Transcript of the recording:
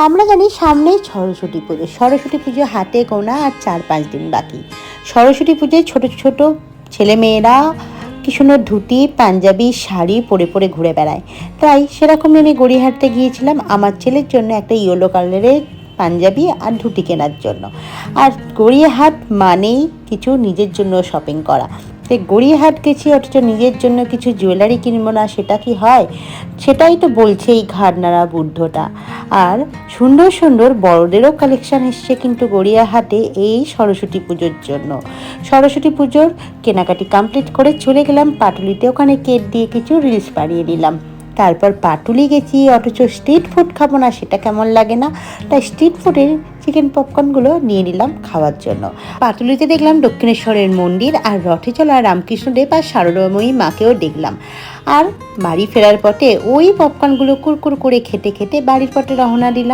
আমরা জানি সামনেই সরস্বতী পুজো। সরস্বতী পুজো হাতে গোনা আর 4-5 দিন বাকি। সরস্বতী পুজোয় ছোট ছোট ছেলেমেয়েরা কি সুন্দর ধুতি পাঞ্জাবি শাড়ি পরে পরে ঘুরে বেড়ায়। তাই সেরকমই আমি গড়িয়াহাটে গিয়েছিলাম আমার ছেলের জন্য একটা ইয়েলো কালারের পাঞ্জাবি আর ধুতি কেনার জন্য। আর গড়িয়াহাট মানেই কিছু নিজের জন্য শপিং করা। তাই গড়িয়াহাট গেছি, অথচ নিজের জন্য কিছু জুয়েলারি কিনবো না, সেটা কি হয়? সেটাই তো বলছে এই ঘাড়নাড়া বুদ্ধটা। আর সুন্দর সুন্দর বড়দেরও কালেকশান এসছে কিন্তু গড়িয়াহাটে এই সরস্বতী পুজোর জন্য। সরস্বতী পুজোর কেনাকাটি কমপ্লিট করে চলে গেলাম পাটুলিতে, ওখানে কেক দিয়ে কিছু রিলস বানিয়ে নিলাম। তারপর পাটুলি গেছি, অথচ স্ট্রিট ফুড খাবো না, সেটা কেমন লাগে না, তাই স্ট্রিট ফুডের চিকেন পপকর্নগুলো নিয়ে নিলাম খাওয়ার জন্য। পাটুলিতে দেখলাম দক্ষিণেশ্বরের মন্দির, আর রথে চলা রামকৃষ্ণদেব আর সারদাময়ী মাকেও দেখলাম। আর বাড়ি ফেরার পথে ওই পপকর্নগুলো কুরকুর করে খেতে খেতে বাড়ির পথে রওনা দিলাম।